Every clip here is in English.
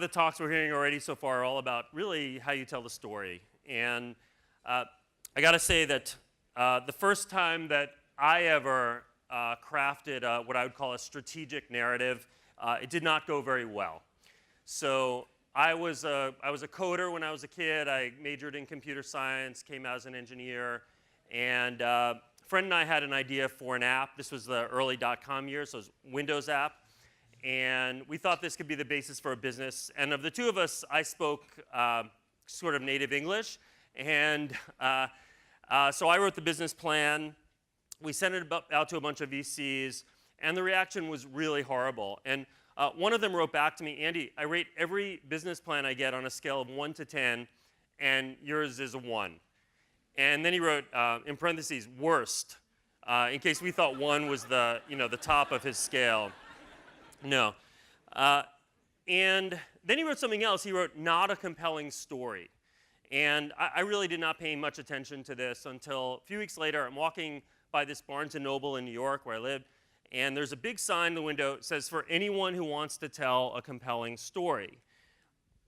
of the talks we're hearing already so far are all about really how you tell the story. And I got to say that the first time that I ever crafted what I would call a strategic narrative, it did not go very well. So I was a coder when I was a kid. I majored in computer science, came out as an engineer, and a friend and I had an idea for an app. This was the early .com years, so it was a Windows app. And we thought this could be the basis for a business. And of the two of us, I spoke sort of native English. And so I wrote the business plan. We sent it out to a bunch of VCs. And the reaction was really horrible. And one of them wrote back to me, Andy, I rate every business plan I get on a scale of 1 to 10, and yours is a 1. And then he wrote, in parentheses, worst, in case we thought 1 was the top of his scale. No. And then he wrote something else. He wrote, not a compelling story. And I really did not pay much attention to this until a few weeks later. I'm walking by this Barnes & Noble in New York where I lived, and there's a big sign in the window that says, for anyone who wants to tell a compelling story.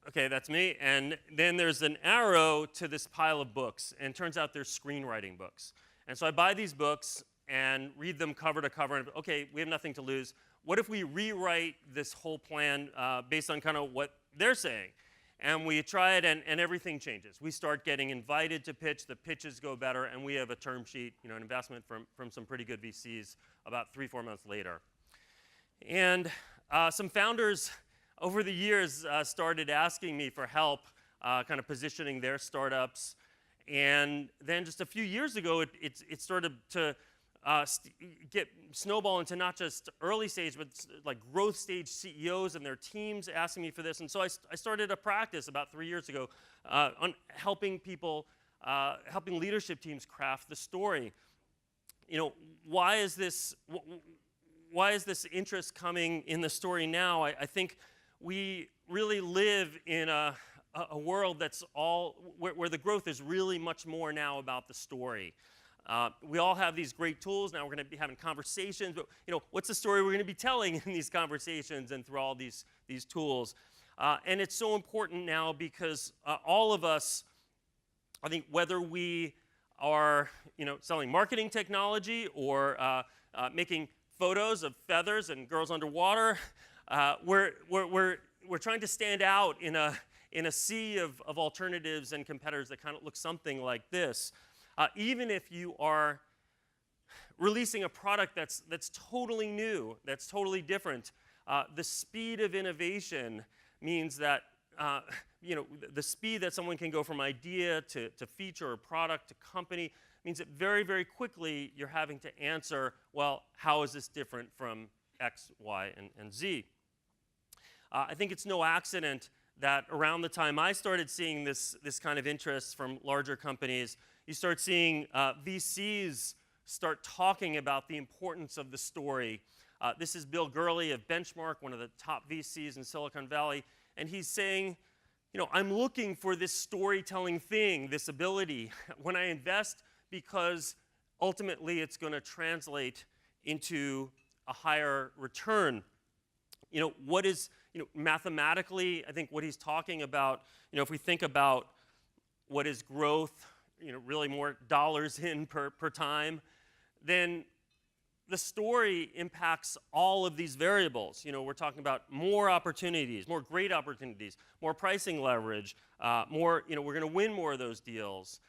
Okay, that's me. And then there's an arrow to this pile of books, and it turns out they're screenwriting books. And so I buy these books and read them cover to cover, and okay, we have nothing to lose. What if we rewrite this whole plan based on kind of what they're saying? And we try it, and everything changes. We start getting invited to pitch. The pitches go better, and we have a term sheet, an investment from some pretty good VCs about 3-4 months later. And some founders over the years started asking me for help kind of positioning their startups. And then just a few years ago, it started to get snowball into not just early stage, but like growth stage CEOs and their teams asking me for this. And so I started a practice about 3 years ago on helping people, helping leadership teams craft the story. Why is this interest coming in the story now? I think we really live in a world that's where the growth is really much more now about the story. We all have these great tools. Now we're going to be having conversations. But what's the story we're going to be telling in these conversations and through all these tools? And it's so important now because all of us, I think, whether we are selling marketing technology or making photos of feathers and girls underwater, we're trying to stand out in a sea of alternatives and competitors that kind of look something like this. Even if you are releasing a product that's totally new, that's totally different, the speed of innovation means that the speed that someone can go from idea to feature or product to company means that very, very quickly you're having to answer, well, how is this different from X, Y, and Z? I think it's no accident that around the time I started seeing this kind of interest from larger companies, you start seeing VCs start talking about the importance of the story. This is Bill Gurley of Benchmark, one of the top VCs in Silicon Valley, and he's saying, I'm looking for this storytelling thing, this ability, when I invest, because ultimately it's going to translate into a higher return. Mathematically, I think what he's talking about, if we think about what is growth, really more dollars in per time, then the story impacts all of these variables. We're talking about more opportunities, more great opportunities, more pricing leverage, we're going to win more of those deals.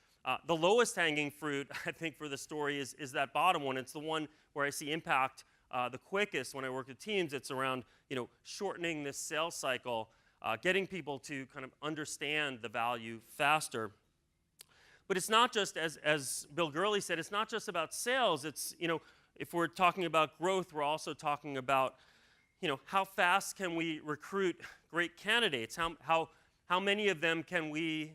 The lowest hanging fruit, I think, for the story is that bottom one. It's the one where I see impact the quickest when I work with teams. It's around shortening this sales cycle, getting people to kind of understand the value faster. But it's not just, as Bill Gurley said, it's not just about sales. It's, if we're talking about growth, we're also talking about, how fast can we recruit great candidates? How many of them can we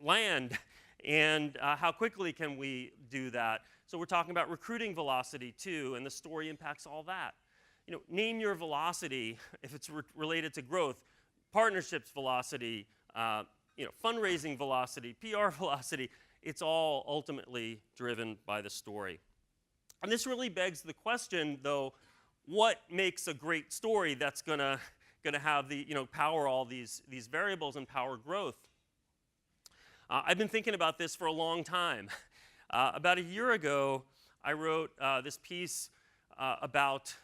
land? And how quickly can we do that? So we're talking about recruiting velocity too, and the story impacts all that. Name your velocity if it's related to growth, partnerships velocity, fundraising velocity, PR velocity. It's all ultimately driven by the story. And this really begs the question, though, what makes a great story that's going to going to have the, power all these variables and power growth. I've been thinking about this for a long time. About a year ago, I wrote this piece about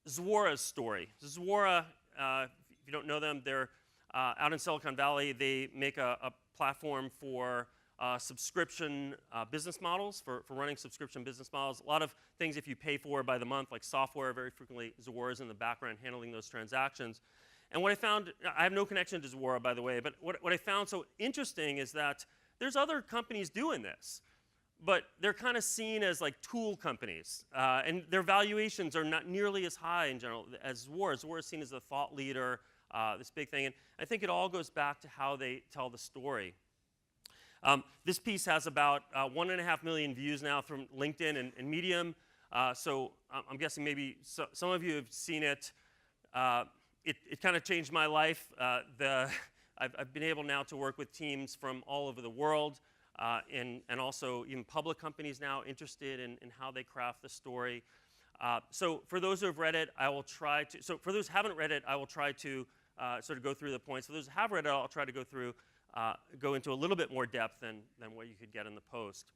Zuora's story. Zuora, if you don't know them, they're out in Silicon Valley. They make a platform for subscription business models, for running subscription business models. A lot of things if you pay for by the month, like software, very frequently Zuora is in the background handling those transactions. And what I found, I have no connection to Zuora, by the way, but what I found so interesting is that there's other companies doing this, but they're kind of seen as like tool companies, and their valuations are not nearly as high in general as Zuora. Zuora is seen as a thought leader, this big thing, and I think it all goes back to how they tell the story. This piece has about 1.5 million views now from LinkedIn and Medium, so I'm guessing maybe some of you have seen it. It kind of changed my life. I've been able now to work with teams from all over the world, and also even public companies now interested in how they craft the story. So for those who have read it, I will try to, so for those who haven't read it, I will try to sort of go through the points. For those who have read it, I'll try to go into a little bit more depth than what you could get in the post.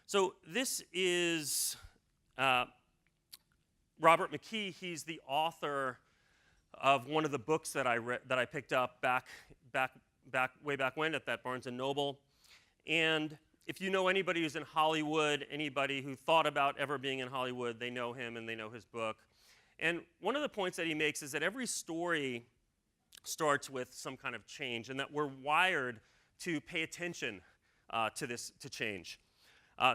So this is Robert McKee. He's the author of one of the books that I picked up way back when at that Barnes & Noble. And if you know anybody who's in Hollywood, anybody who thought about ever being in Hollywood, they know him and they know his book. And one of the points that he makes is that every story starts with some kind of change, and that we're wired to pay attention to change.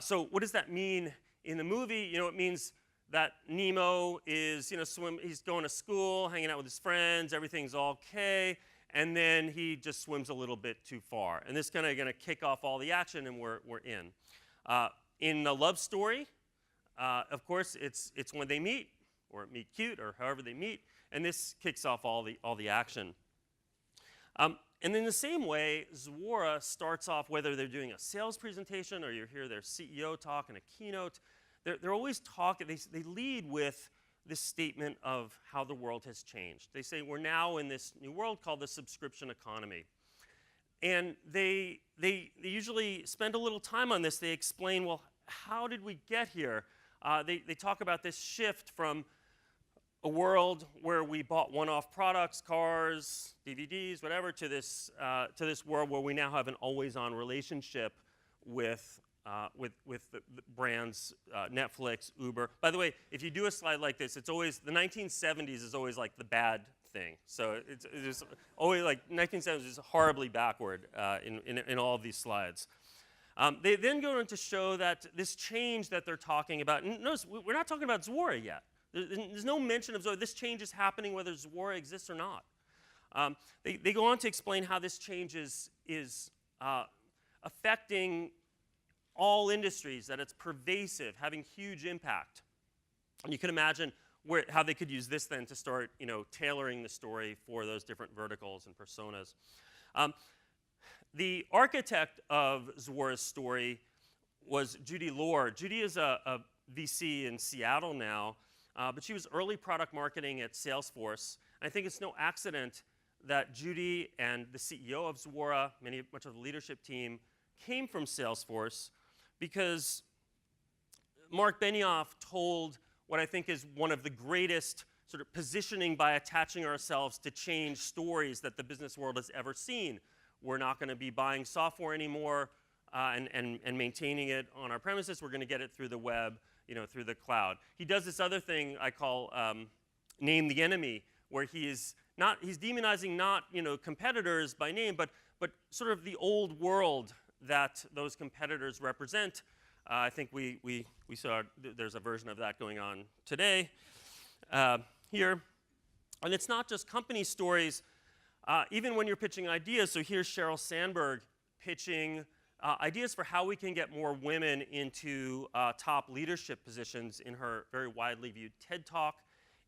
So what does that mean in the movie? It means that Nemo is, he's going to school, hanging out with his friends, everything's okay, and then he just swims a little bit too far. And this is kind of going to kick off all the action, and we're in. In a love story, of course, it's when they meet, or meet cute, or however they meet, and this kicks off all the action. And in the same way, Zuora starts off, whether they're doing a sales presentation or you hear their CEO talk in a keynote, they're always talking, they lead with this statement of how the world has changed. They say we're now in this new world called the subscription economy. And they usually spend a little time on this. They explain, well, how did we get here? They talk about this shift from a world where we bought one-off products, cars, DVDs, whatever, to this world where we now have an always-on relationship with the brands, Netflix, Uber. By the way, if you do a slide like this, it's always, the 1970s is always like the bad thing. So it's always like 1970s is horribly backward in all of these slides. They then go on to show that this change that they're talking about, and notice we're not talking about Zuora yet. There's no mention of Zuora. This change is happening whether Zuora exists or not. They go on to explain how this change is affecting all industries, that it's pervasive, having huge impact. And you can imagine how they could use this then to start tailoring the story for those different verticals and personas. The architect of Zuora's story was Judy Lohr. Judy is a VC in Seattle now, but she was early product marketing at Salesforce. And I think it's no accident that Judy and the CEO of Zuora, much of the leadership team, came from Salesforce, because Mark Benioff told what I think is one of the greatest sort of positioning by attaching ourselves to change stories that the business world has ever seen. We're not going to be buying software anymore and maintaining it on our premises. We're going to get it through the web, through the cloud. He does this other thing I call name the enemy, where he's demonizing not competitors by name, but sort of the old world that those competitors represent. I think we saw there's a version of that going on today here. And it's not just company stories. Even when you're pitching ideas, so here's Sheryl Sandberg pitching ideas for how we can get more women into top leadership positions in her very widely viewed TED Talk.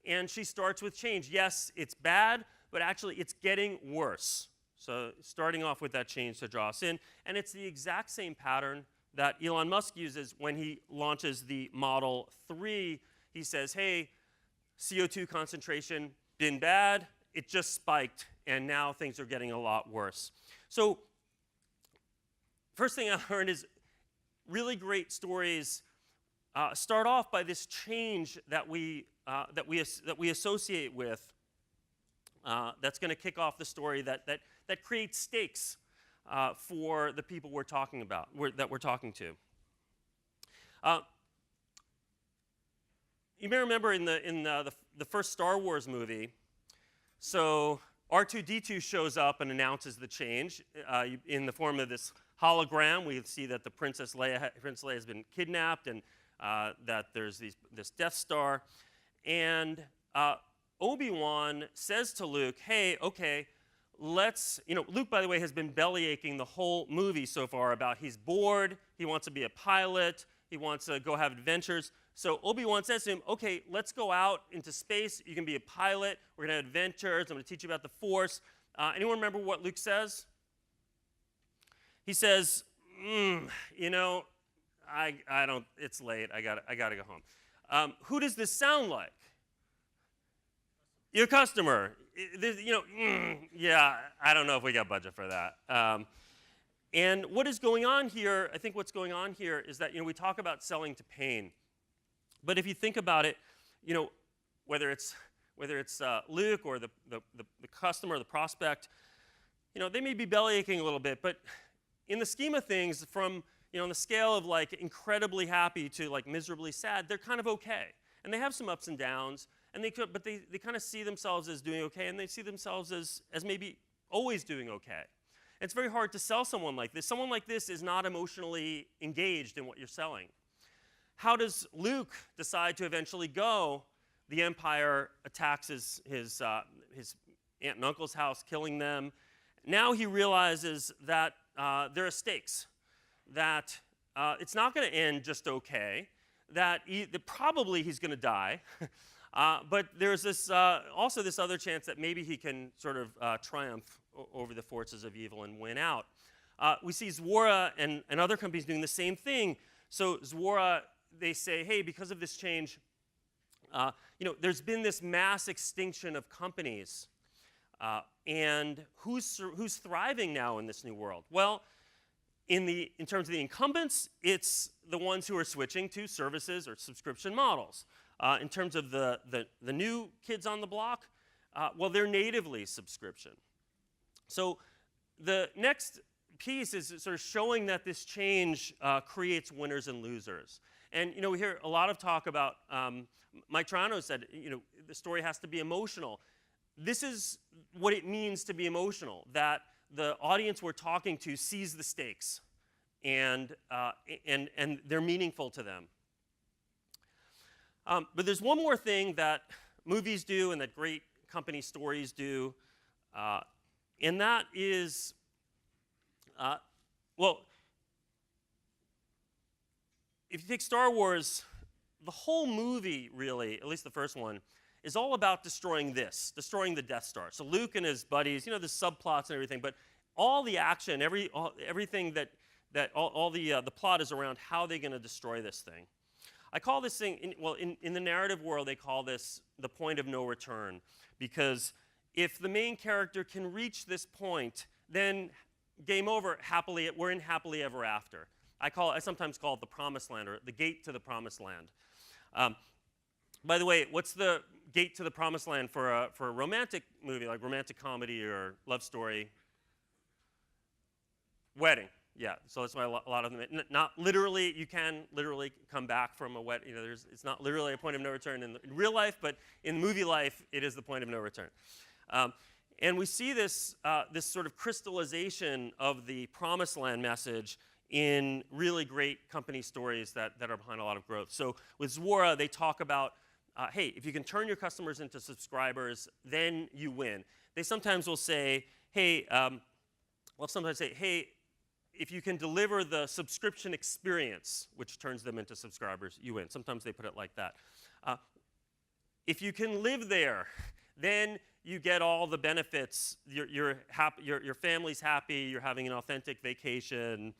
And she starts with change. Yes, it's bad, but actually it's getting worse. So starting off with that change to draw us in. And it's the exact same pattern that Elon Musk uses when he launches the Model 3. He says, hey, CO2 concentration, been bad, it just spiked, and now things are getting a lot worse. So first thing I learned is really great stories start off by this change that we associate with. That's going to kick off the story that creates stakes for the people we're talking about, that we're talking to. You may remember in the first Star Wars movie, so R2-D2 shows up and announces the change in the form of this hologram. We see that the Princess Leia has been kidnapped, and that there's this Death Star. And Obi-Wan says to Luke, hey, okay, Luke, by the way, has been bellyaching the whole movie so far about he's bored, he wants to be a pilot, he wants to go have adventures. So Obi-Wan says to him, okay, let's go out into space, you can be a pilot, we're going to have adventures, I'm going to teach you about the Force. Anyone remember what Luke says? He says, I don't, it's late, I gotta go home. Who does this sound like? Your customer. Yeah, I don't know if we got budget for that. And what is going on here, I think what's going on here is that, we talk about selling to pain. But if you think about it, whether it's Luke or the customer, the prospect, they may be bellyaching a little bit, but in the scheme of things, from on the scale of like incredibly happy to like miserably sad, they're kind of okay. And they have some ups and downs, and they kind of see themselves as doing okay, and they see themselves as maybe always doing okay. And it's very hard to sell someone like this. Someone like this is not emotionally engaged in what you're selling. How does Luke decide to eventually go? The Empire attacks his aunt and uncle's house, killing them. Now he realizes that there are stakes, that it's not going to end just okay, that probably he's going to die, but there's also this other chance that maybe he can sort of triumph over the forces of evil and win out. We see Zwara and other companies doing the same thing. So Zwara, they say, hey, because of this change, there's been this mass extinction of companies. And who's thriving now in this new world? Well, in terms of the incumbents, it's the ones who are switching to services or subscription models. In terms of the new kids on the block, well, they're natively subscription. So the next piece is sort of showing that this change creates winners and losers. And we hear a lot of talk about, Mike Toronto said, the story has to be emotional. This is what it means to be emotional, that the audience we're talking to sees the stakes, and they're meaningful to them. But there's one more thing that movies do and that great company stories do, and that is, if you take Star Wars, the whole movie really, at least the first one, is all about destroying the Death Star. So Luke and his buddies, the subplots and everything, but all the action, everything all the plot is around how they're going to destroy this thing. I call this thing, in the narrative world, they call this the point of no return, because if the main character can reach this point, then game over, we're in happily ever after. I sometimes call it the promised land, or the gate to the promised land. By the way, what's the gate to the promised land for a romantic movie, like romantic comedy or love story? Wedding, yeah. So that's why a lot of them, not literally, you can literally come back from a wedding. It's not literally a point of no return in real life, but in movie life, it is the point of no return. And we see this sort of crystallization of the promised land message in really great company stories that are behind a lot of growth. So with Zwara, they talk about, hey, if you can turn your customers into subscribers, then you win. They sometimes will say, hey, hey, if you can deliver the subscription experience, which turns them into subscribers, you win. Sometimes they put it like that. If you can live there, then you get all the benefits. You're happy, your family's happy, you're having an authentic vacation,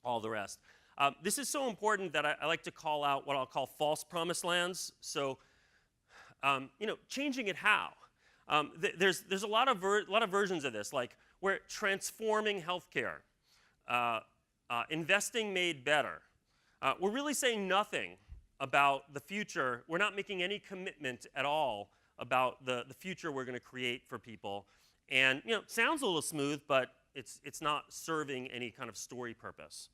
all the rest. This is so important that I like to call out what I'll call false promised lands. So, changing it how? There's a lot of versions of this, like we're transforming healthcare, investing made better. We're really saying nothing about the future. We're not making any commitment at all about the future we're going to create for people. And it sounds a little smooth, but it's not serving any kind of story purpose.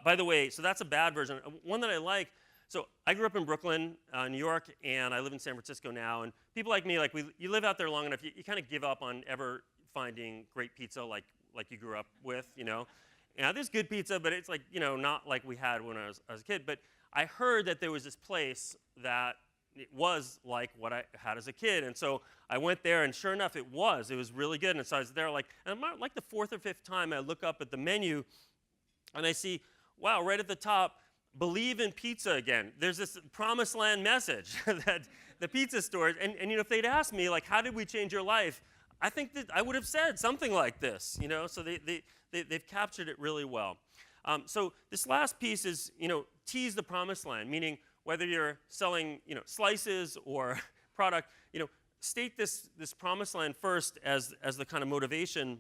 By the way, so that's a bad version. One that I like. So I grew up in Brooklyn, New York, and I live in San Francisco now. And people like me, you live out there long enough, you kind of give up on ever finding great pizza like you grew up with, And there's good pizza, but it's not like we had when I was a kid. But I heard that there was this place that it was like what I had as a kid. And so I went there, and sure enough, it was really good. And so I was there and like the fourth or fifth time I look up at the menu, and I see, wow, right at the top, believe in pizza again. There's this promised land message that the pizza stores, and if they'd asked me, how did we change your life? I think that I would have said something like this, so they've captured it really well. So this last piece is, tease the promised land, meaning whether you're selling, slices or product, state this promised land first as the kind of motivation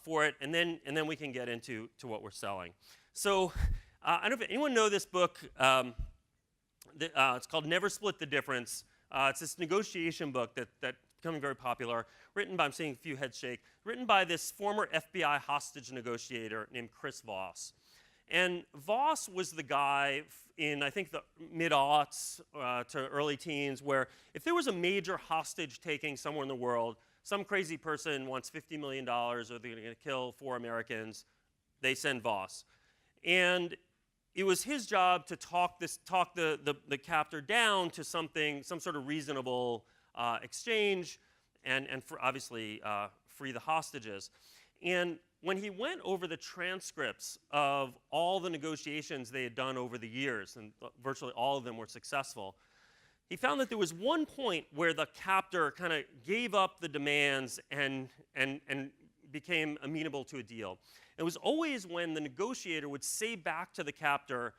for it, and then we can get into what we're selling. So I don't know if anyone know this book. It's called Never Split the Difference. It's this negotiation book that's becoming very popular, written by, I'm seeing a few heads shake, written by this former FBI hostage negotiator named Chris Voss. And Voss was the guy in, I think, the mid-aughts to early teens, where if there was a major hostage taking somewhere in the world, some crazy person wants $50 million, or they're going to kill 4 Americans, they send Voss. And it was his job to talk the captor down to some sort of reasonable exchange, and obviously free the hostages. And when he went over the transcripts of all the negotiations they had done over the years, and virtually all of them were successful, he found that there was one point where the captor kind of gave up the demands and became amenable to a deal. It was always when the negotiator would say back to the captor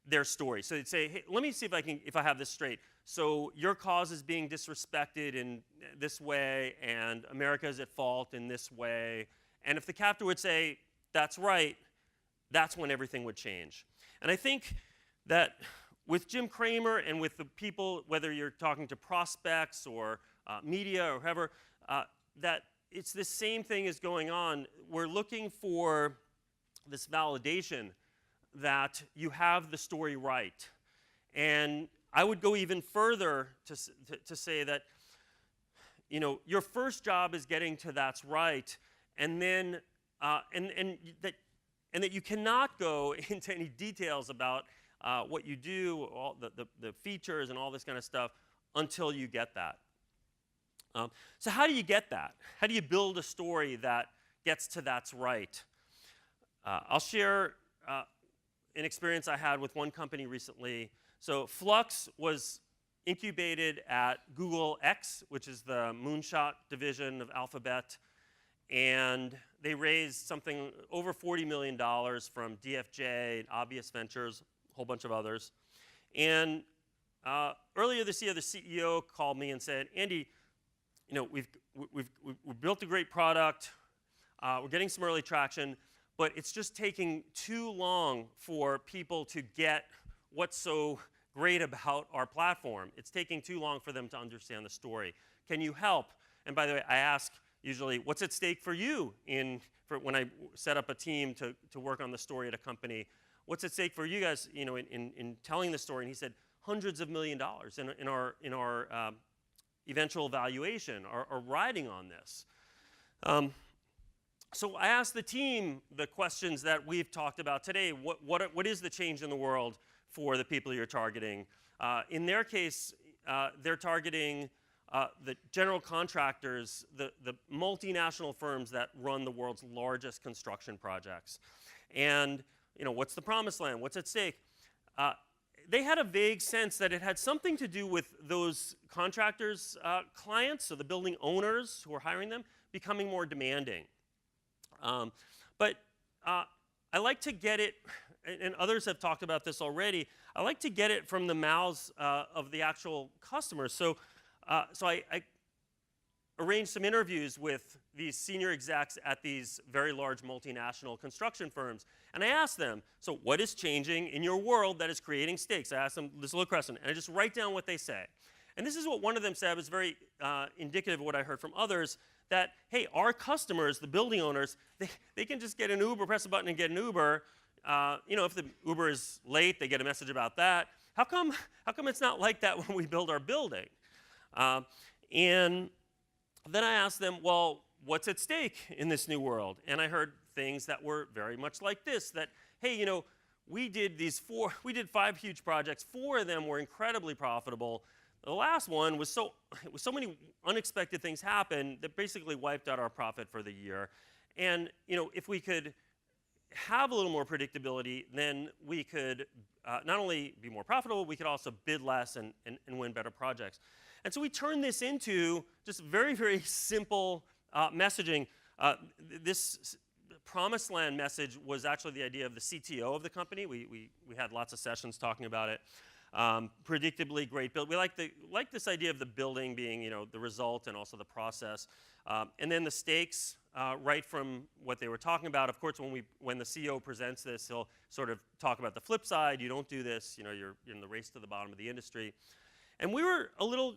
their story. So they'd say, hey, let me see if I have this straight. So your cause is being disrespected in this way, and America is at fault in this way. And if the captor would say, that's right, that's when everything would change. And I think that with Jim Cramer and with the people, whether you're talking to prospects or media or whoever, that it's the same thing is going on. We're looking for this validation that you have the story right. And I would go even further to say that your first job is getting to that's right, and then that you cannot go into any details about what you do, all the features and all this kind of stuff until you get that. So how do you get that? How do you build a story that gets to that's right? I'll share an experience I had with one company recently. So Flux was incubated at Google X, which is the moonshot division of Alphabet. And they raised something over $40 million from DFJ, and Obvious Ventures, a whole bunch of others. And earlier this year, the CEO called me and said, Andy, we've built a great product. We're getting some early traction, but it's just taking too long for people to get what's so great about our platform. It's taking too long for them to understand the story. Can you help? And by the way, I ask usually, what's at stake for you when I set up a team to work on the story at a company? What's at stake for you guys, in telling the story? And he said, hundreds of $millions in our eventual valuation are riding on this. So I asked the team the questions that we've talked about today. What is the change in the world for the people you're targeting? In their case, they're targeting the general contractors, the multinational firms that run the world's largest construction projects. And what's the promised land? What's at stake? They had a vague sense that it had something to do with those contractors' clients, so the building owners who are hiring them, becoming more demanding. But I like to get it, and others have talked about this already, I like to get it from the mouths of the actual customers. So I arranged some interviews with these senior execs at these very large multinational construction firms. And I asked them, so what is changing in your world that is creating stakes? I asked them this little question, and I just write down what they say. And this is what one of them said, was very indicative of what I heard from others, that, hey, our customers, the building owners, they can just get an Uber, press a button and get an Uber. If the Uber is late, they get a message about that. How come it's not like that when we build our building? And then I asked them, well, what's at stake in this new world? And I heard things that were very much like this, that, hey, we did 5 huge projects. 4 of them were incredibly profitable. The last one was so many unexpected things happened that basically wiped out our profit for the year. And if we could have a little more predictability, then we could not only be more profitable, we could also bid less and win better projects. And so we turned this into just very, very simple messaging. This promised land message was actually the idea of the CTO of the company. We had lots of sessions talking about it. Predictably great build. We like this idea of the building being the result and also the process. And then the stakes, right from what they were talking about. Of course, when the CEO presents this, he'll sort of talk about the flip side. You don't do this. You're in the race to the bottom of the industry. And we were a little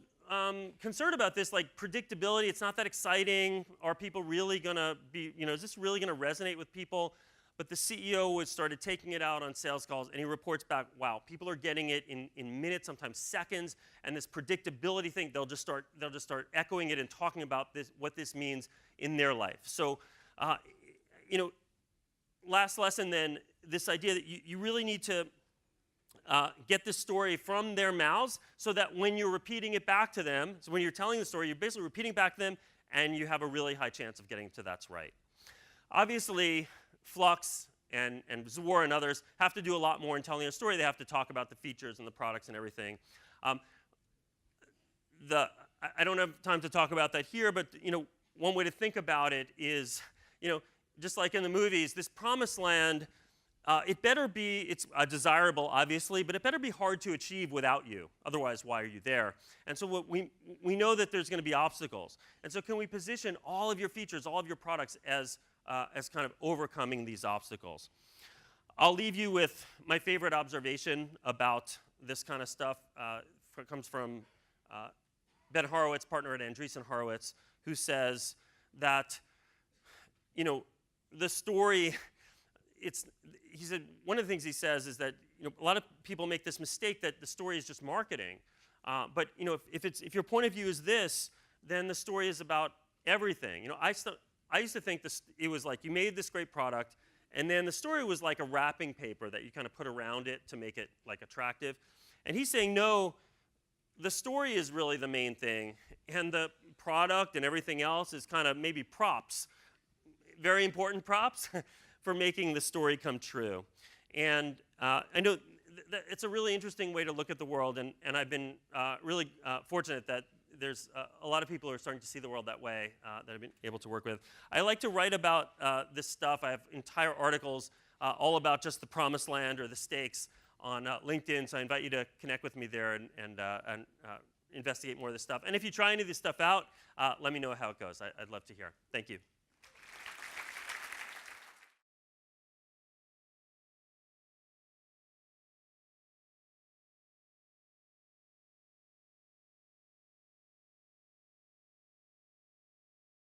concerned about this, like predictability. It's not that exciting. Are people really going to be, is this really going to resonate with people? But the CEO started taking it out on sales calls, and he reports back, wow, people are getting it in minutes, sometimes seconds, and this predictability thing, they'll just start echoing it and talking about what this means in their life. So, last lesson then, this idea that you really need to get this story from their mouths so that when you're repeating it back to them, so when you're telling the story, you're basically repeating it back to them, and you have a really high chance of getting to that's right. Obviously, Flux and Zwar and others have to do a lot more in telling a story. They have to talk about the features and the products and everything. I don't have time to talk about that here, but one way to think about it is, just like in the movies, this promised land, it's desirable, obviously, but it better be hard to achieve without you. Otherwise, why are you there? And so we know that there's going to be obstacles. And so can we position all of your features, all of your products as kind of overcoming these obstacles? I'll leave you with my favorite observation about this kind of stuff. It comes from Ben Horowitz, partner at Andreessen Horowitz, who says that, the story, he said, one of the things he says is that a lot of people make this mistake that the story is just marketing. But if your point of view is this, then the story is about everything. I used to think it was like you made this great product, and then the story was like a wrapping paper that you kind of put around it to make it like attractive. And he's saying, no, the story is really the main thing, and the product and everything else is kind of maybe props, very important props for making the story come true. And I know it's a really interesting way to look at the world, and I've been really fortunate that there's a lot of people who are starting to see the world that way that I've been able to work with. I like to write about this stuff. I have entire articles all about just the promised land or the stakes on LinkedIn, so I invite you to connect with me there and investigate more of this stuff. And if you try any of this stuff out, let me know how it goes. I'd love to hear. Thank you.